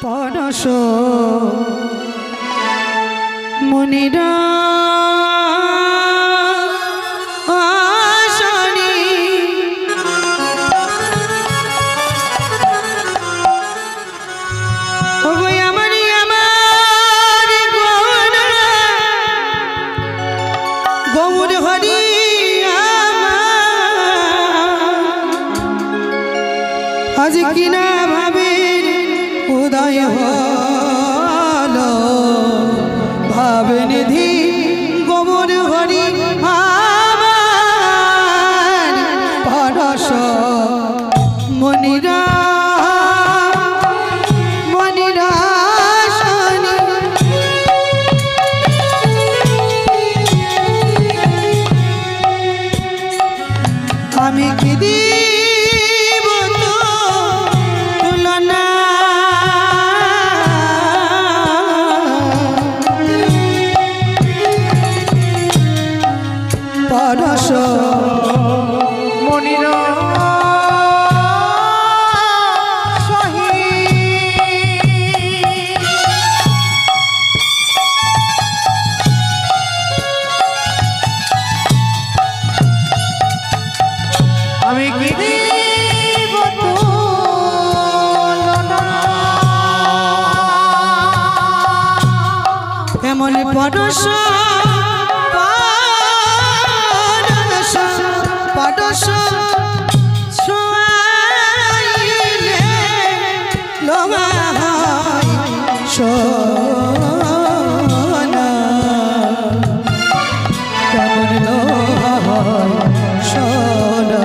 পরশ মনিরা আজ কিনা ভাবের উদয় হলো ভাবে নিধি গোবর হরি আমার পরশ মনিরা মনিরা শনি আমি কি দিব তো তুলনা পরশ মনিরা আমি কি দিব তুলনা এমন পরশ পরশ পরশ ছোঁয়াইলে লোভা হয় সোনা কেমন লোভা হয় সোনা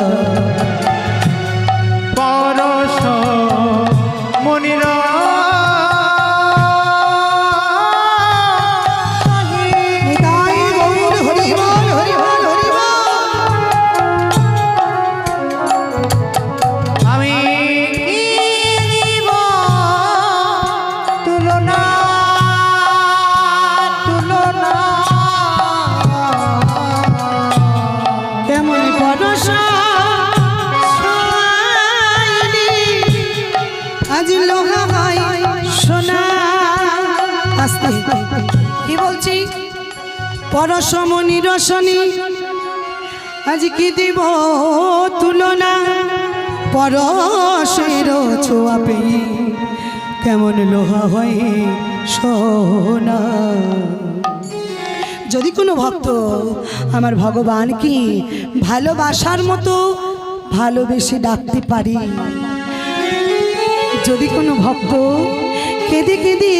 পরশ মনিরা নিতাই গৌর হরি বল হরি বল হরি বল আমি কি দিব তুলনা তুলনা কেমন পরশ ছোঁয়াইলি আজ লোহা হয় সোনা আস্তে কি বলছি পরশ মনি রসনী আজ কি দিব তুলনা পরশের ছোঁয়া পেয়ে কেমন লোহা হয় সোনা যদি কোনো ভক্ত আমার ভগবানকে ভালোবাসার মতো ভালোবেসে ডাকতে পারি, যদি কোনো ভক্ত কেঁদে কেঁদে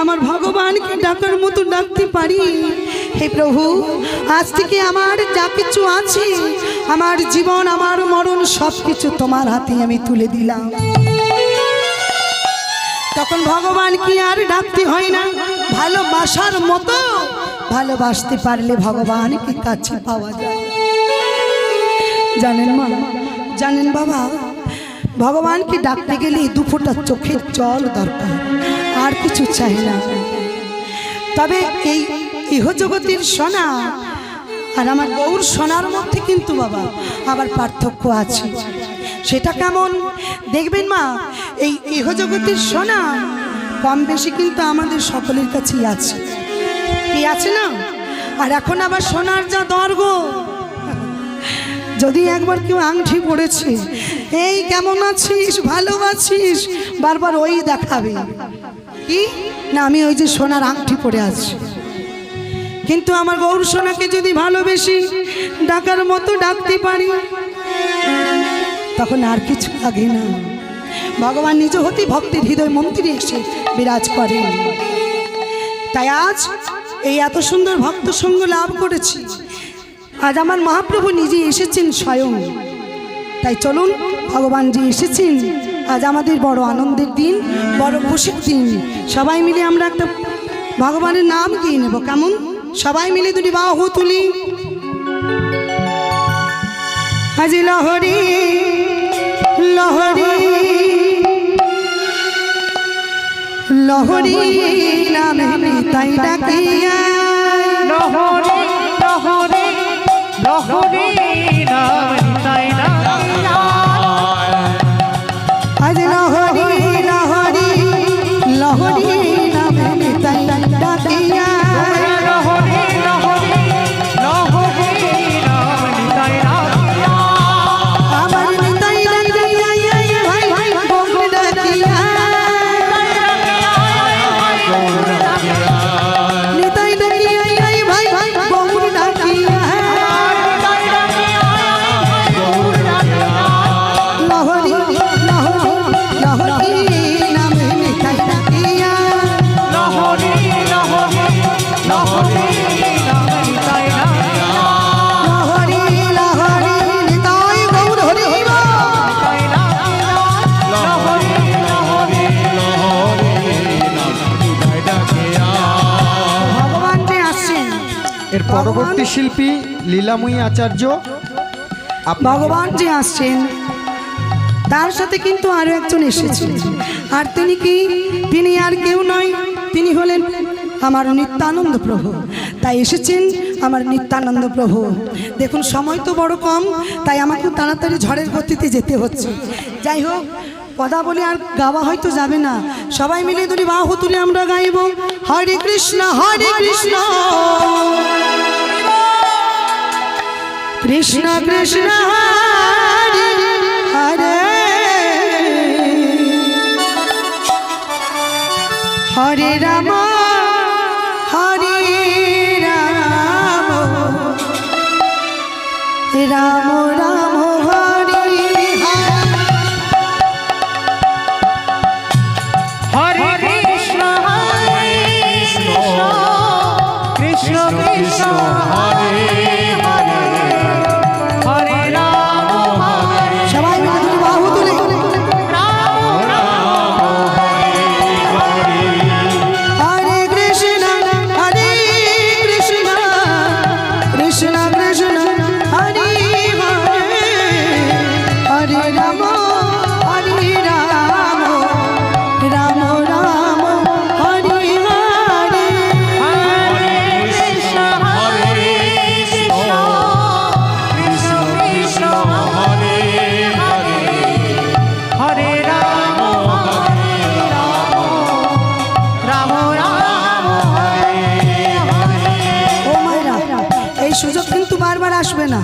আমার ভগবানকে ডাকার মতো ডাকতে পারি, হে প্রভু আজ থেকে আমার যা কিছু আছে, আমার জীবন আমার মরণ সব কিছু তোমার হাতে আমি তুলে দিলাম, তখন ভগবান কি আর ডাকতে হয় না। ভালোবাসার মতো ভালোবাসতে পারলে ভগবানকে কাছে পাওয়া যায়। জানেন মা, জানেন বাবা, ভগবানকে ডাকতে গেলে দু ফোঁটা চোখের জল দরকার, আর কিছু চাই না। তবে এই ইহজগতের সোনা আর আমার গৌর সোনার মধ্যে কিন্তু বাবা আবার পার্থক্য আছে। সেটা কেমন দেখবেন মা, এই ইহজগতের সোনা কম বেশি কিন্তু আমাদের সকলের কাছেই আছে, কি আছে না। আর এখন আবার সোনার যা দর গো, যদি একবার কেউ আংটি পড়েছে, এই কেমন আছিস, ভালো আছিস, বারবার ওই দেখাবে কি না আমি ওই যে সোনার আংটি পরে আছি। কিন্তু আমার গৌর সোনাকে যদি ভালোবেসি, ডাকার মতো ডাকতে পারি, তখন আর কিছু লাগে না। ভগবান নিজ হতে ভক্তের হৃদয় মন্দিরে এসে বিরাজ করেন। তাই আজ এই এত সুন্দর ভক্ত সঙ্গ লাভ করেছি, আজ আমার মহাপ্রভু নিজে এসেছেন স্বয়ং। তাই চলুন, ভগবান যে এসেছেন, আজ আমাদের বড় আনন্দের দিন, বড় খুশির দিন। সবাই মিলে আমরা একটা ভগবানের নাম গিয়ে নেব, কেমন? সবাই মিলে দুটি বাহু তুলি। আজ লহরি লহরি লহরি নামে তাই ডাকিয়া, লহরি লহরি লহরি নাম তাই ডাকিয়া, আজ লহরি লহরি এর পরবর্তী শিল্পী লীলাময়ী আচার্য। ভগবান যে আসছেন তার সাথে কিন্তু আরো একজন এসেছেন, আর তিনি কি, তিনি আর কেউ নয়, তিনি হলেন আমার নিত্যানন্দ প্রভু। তাই এসেছেন আমার নিত্যানন্দ প্রভু। দেখুন সময় তো বড় কম, তাই আমাকে তাড়াতাড়ি ঝড়ের গতিতে যেতে হচ্ছে। যাই হোক, কথা বলে আর গাওয়া হয়তো যাবে না, সবাই মিলে দুটি বাহু তুলে আমরা গাইব হরে কৃষ্ণ কৃষ্ণ কৃষ্ণ হরে হরে হরে রাম হরে রাম রাম রাম হরে হরে কৃষ্ণ কৃষ্ণ কৃষ্ণ হরে হরে হরে রাম হরে সবাই মিলে দুটি বাহু তুলে হরে কৃষ্ণ কৃষ্ণ কৃষ্ণ কৃষ্ণ হরে হরে হরে রাম রাম রাম হরে হরে হরে কৃষ্ণ কৃষ্ণ কৃষ্ণ হরে হরে হরে রাম রাম রাম হরে ও মায়েরা, এই সুযোগ কিন্তু বারবার আসবে না,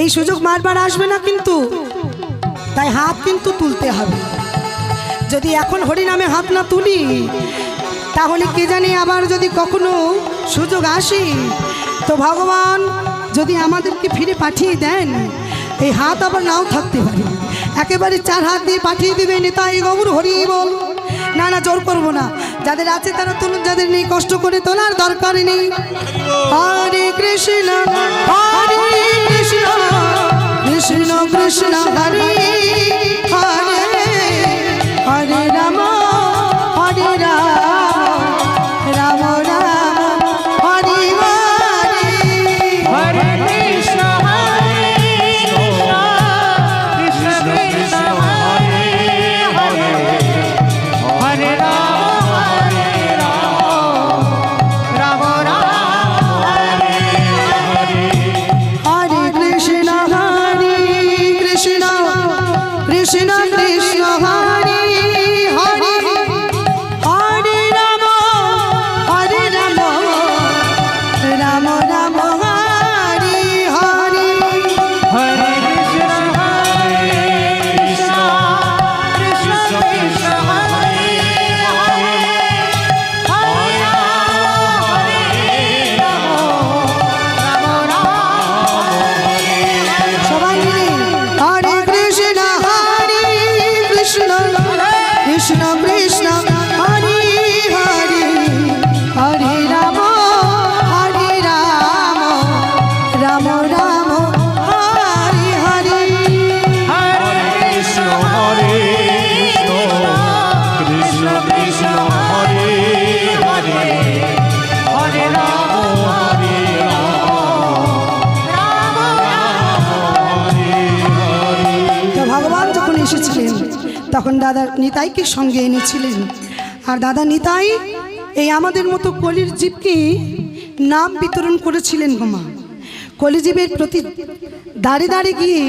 এই সুযোগ বারবার আসবে না কিন্তু, তাই হাত কিন্তু তুলতে হবে। যদি এখন হরিনামে হাত না তুলি তাহলে কে জানি আবার যদি কখনো সুযোগ আসে তো ভগবান যদি আমাদেরকে ফিরে পাঠিয়ে দেন, এই হাত আবার নাও থাকতে পারে, একেবারে চার হাত দিয়ে পাঠিয়ে দেবে নিতাই গৌর হরি বল। না না, জোর করবো না, যাদের আছে তারা তুলুন, যাদের নেই কষ্ট করে তোলার দরকার নেই। হরে কৃষ্ণ কৃষ্ণ কৃষ্ণ হরে হরে হরে রাম রাম রাম হরে হরে হরে কৃষ্ণ কৃষ্ণ কৃষ্ণ হরে হরে হরে রাম রাম রাম হরে হরে হরে কৃষ্ণ কৃষ্ণ কৃষ্ণ কৃষ্ণ হরে হরে হরে রাম রাম রাম হরে হরে হরে কৃষ্ণ কৃষ্ণ কৃষ্ণ কৃষ্ণ হরে হরে হরে রাম রাম রাম হরে সবাই মিলে হরে কৃষ্ণ কৃষ্ণ কৃষ্ণ কৃষ্ণ হরে হরে হরে রাম রাম রাম হরে হরে হরে কৃষ্ণ কৃষ্ণ কৃষ্ণ হরে হরে হরে রাম তো ভগবান যখন এসেছিলেন তখন দাদা নিতাইকে সঙ্গে এনেছিলেন, আর দাদা নিতাই এই আমাদের মতো কলির জীবকে নাম বিতরণ করেছিলেন গোমা। কলিজীবের প্রতি দাঁড়ে দাঁড়ে গিয়ে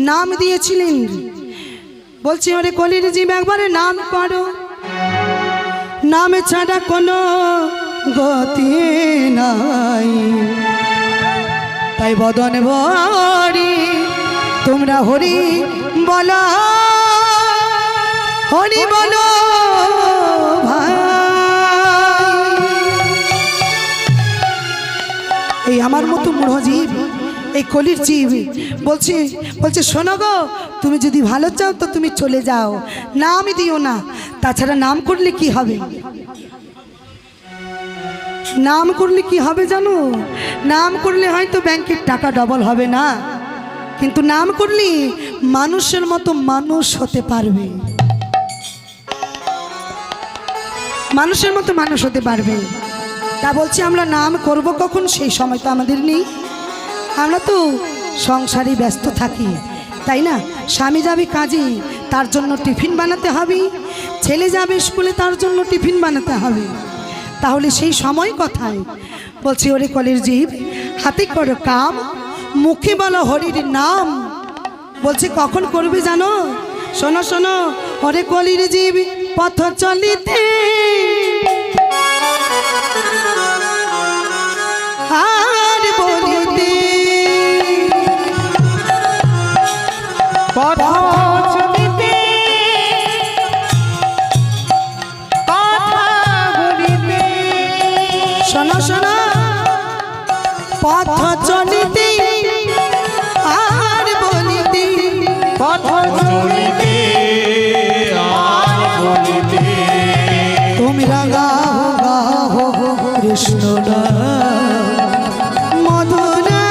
নাম দিয়েছিলেন, বলছি ওরে কলির জীব একবারে নাম করো, নাম ছাড়া কোনো গতি নাই, তাই বদন ভরি তোমরা হরি বলো, হরি বলো ভাই। এই আমার মতো মূঢ় জীব, এই কলির জীব বলছে শোনো গো, তুমি যদি ভালো চাও তো তুমি চলে যাও, নাম দিও না, তাছাড়া নাম করলে কি হবে, নাম করলে কি হবে জানো, নাম করলে হয়তো ব্যাংকের টাকা ডবল হবে না, কিন্তু নাম করলে মানুষের মতো মানুষ হতে পারবে, মানুষের মতো মানুষ হতে পারবে। তা বলছি আমরা নাম করব কখন, সেই সময় তো আমাদের নেই। আমরা তো সংসারে ব্যস্ত থাকি, তাই না? স্বামী যাবে কাজে, তার জন্য টিফিন বানাতে হবে, ছেলে যাবে স্কুলে, তার জন্য টিফিন বানাতে হবে। তাহলে সেই সময় কথায় বলছি, ওরে কলের জীব হাতে করো কাম, মুখে বলো হরির নাম। বলছি কখন করবে জানো? শোনো শোনো, ওরে কলির জীব পথ চলিতে আর বলিতে, পথ চলিতে কথা বলিতে, শোনো শোনো, পথ চলিতে আর বলিতে, পথ চলিতে আর বলিতে, তোমরা গাও গাও কৃষ্ণ নাম, মধুরা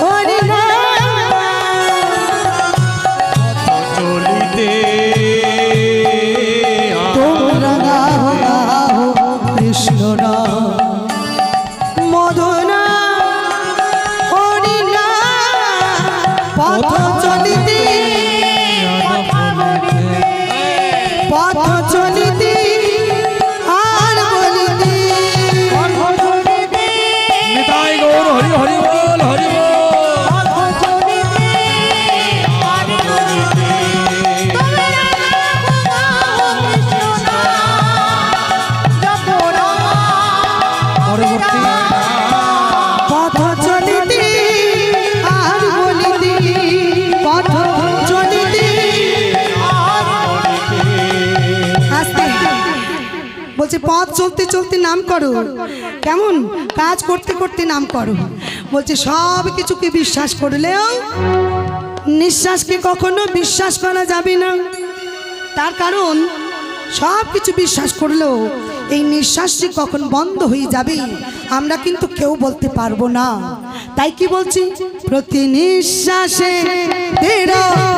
হরি নাম। চলিতে তোমরা গাও গাও কৃষ্ণ নাম, মধুরা হরি নাম। পথ চলিতে পথ চলিতে আর বলিতে, নিতাই গৌর হরি হরি বল হরি পরবর্তী পথ চলিতে আর বলিতে, পথ চলিতে আস্তে বলছে, পথ চলতে চলতে নাম করো। কেমন? কাজ করতে করতে নাম করো। বলছে সব কিছুকে বিশ্বাস করলেও নিঃশ্বাসকে কখনো বিশ্বাস করা যাবে না। তার কারণ সব কিছু বিশ্বাস করলেও এই নিঃশ্বাসটি কখন বন্ধ হয়ে যাবে আমরা কিন্তু কেউ বলতে পারবো না। তাই কি বলছি, প্রতি নিঃশ্বাসে দৃঢ়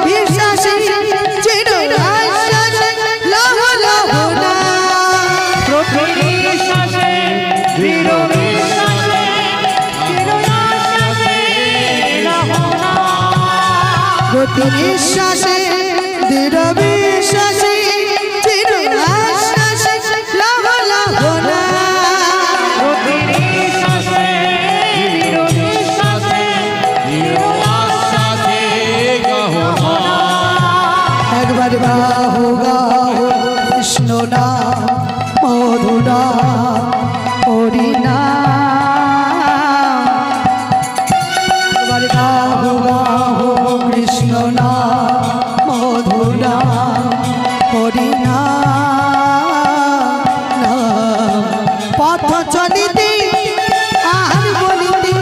বিশ্বাসে চির আশ্বাসে লহ লহ না। প্রতি নিঃশ্বাসে দৃঢ় বিশ্বাসে চির আশ্বাসে রহনা, প্রতি নিঃশ্বাসে দৃঢ় বিশ্বাসে চির আশ্বাসে লহ লহ না। প্রতি নিঃশ্বাসে দৃঢ় বিশ্বাসে চির আশ্বাসে রহনা। একবার গাও গাও কৃষ্ণ নাম, মধু নাম, হরি নাম। একবার গাও গাও কৃষ্ণ নাম, মধু নাম, হরি নাম। পথ চলিতে আর বলিতে,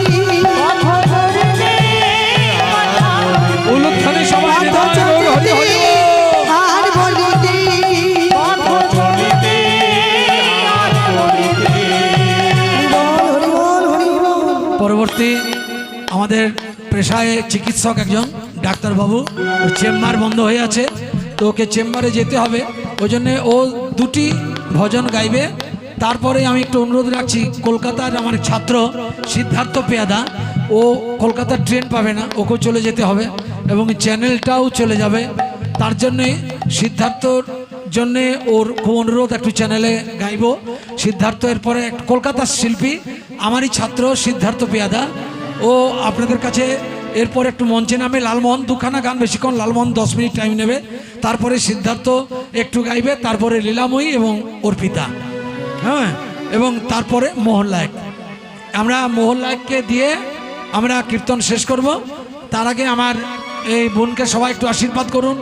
উলুধ্বনি সবাই পথ নিতাই গৌর হরি চলিতে হরি আর বলিতে, চলিতে আর বলিতে। হরি বল হরি বল। পরবর্তী আমাদের পেশায় চিকিৎসক একজন ডাক্তারবাবু, ওর চেম্বার বন্ধ হয়ে আছে, তো ওকে চেম্বারে যেতে হবে। ওই জন্যে ও দুটি ভজন গাইবে। তারপরে আমি একটু অনুরোধ রাখছি, কলকাতার আমার ছাত্র সিদ্ধার্থ পেয়াদা, ও কলকাতার ট্রেন পাবে না, ওকেও চলে যেতে হবে এবং চ্যানেলটাও চলে যাবে। তার জন্যে সিদ্ধার্থর জন্যে ওর খুব অনুরোধ, একটু চ্যানেলে গাইব। সিদ্ধার্থ এরপরে কলকাতার শিল্পী, আমারই ছাত্র সিদ্ধার্থ পেয়াদা, ও আপনাদের কাছে এরপর একটু মঞ্চে নামে। লালমোহন দুখানা গান, বেশিক্ষণ, লালমোহন 10 মিনিট টাইম নেবে। তারপরে সিদ্ধার্থ একটু গাইবে, তারপরে লীলাময়ী এবং অর্পিতা, হ্যাঁ, এবং তারপরে মোহনলায়ক। আমরা মোহনলায়ককে দিয়ে আমরা কীর্তন শেষ করব। তার আগে আমার এই বোনকে সবাই একটু আশীর্বাদ করুন,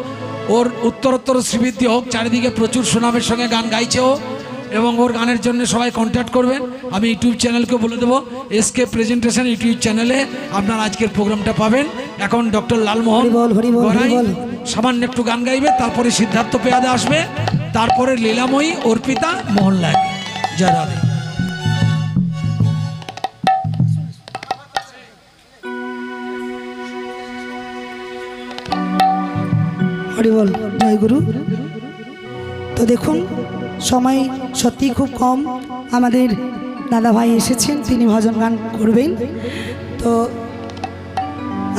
ওর উত্তরোত্তর শ্রীবৃদ্ধি হোক, চারিদিকে প্রচুর সুনামের সঙ্গে গান গাইছে ও, এবং ওর গানের জন্য সবাই কন্ট্যাক্ট করবেন। আমি ইউটিউব চ্যানেলকে বলে দেবো, এসকে প্রেজেন্টেশন ইউটিউব চ্যানেলে আপনার আজকের প্রোগ্রামটা পাবেন। এখন ডক্টর লালমোহন হরি বল, হরি বল, হরি গড়াই বল। সামান্য একটু গান গাইবে, তারপরে সিদ্ধার্থ পেয়াদা আসবে, তারপরে লীলাময়ী, অর্পিতা, মোহনলাল। জয় রাধে। হরি বল, জয় গুরু। তো দেখুন, সময় সত্যি খুব কম। আমাদের দাদাভাই এসেছেন, তিনি ভজন গান করবেন। তো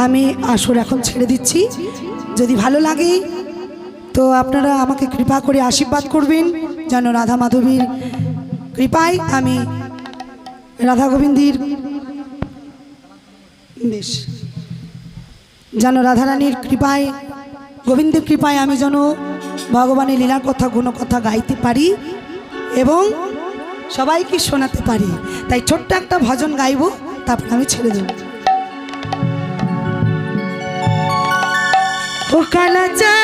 আমি আসর এখন ছেড়ে দিচ্ছি। যদি ভালো লাগে তো আপনারা আমাকে কৃপা করে আশীর্বাদ করবেন যেন রাধা মাধবীর কৃপায় আমি রাধা গোবিন্দের বেশ যেন রাধারানীর কৃপায় গোবিন্দের কৃপায় আমি যেন ভগবানের লীলার কথা গুণকথা গাইতে পারি এবং সবাইকে শোনাতে পারি। তাই ছোট্ট একটা ভজন গাইব, তারপর আমি ছেড়ে দেব। ও কালাচা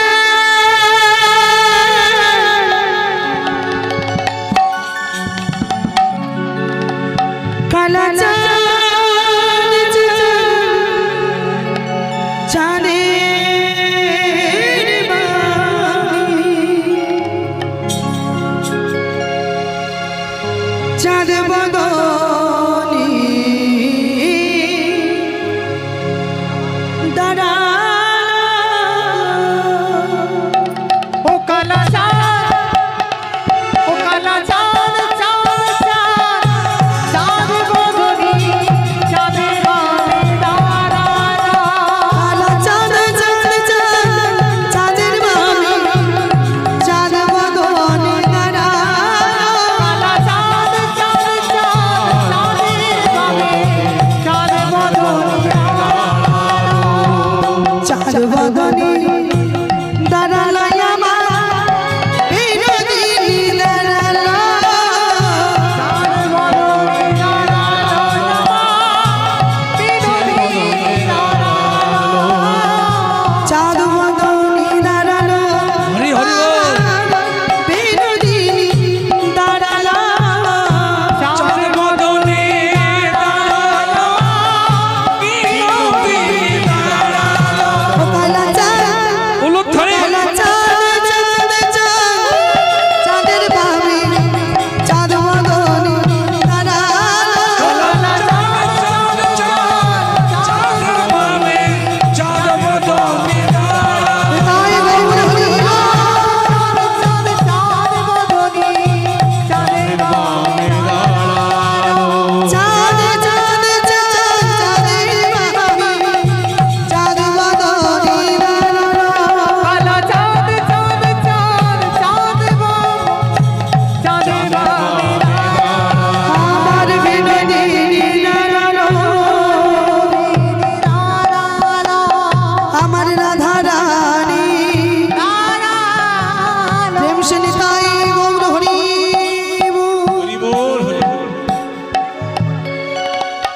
কালাচা চাঁদ বদ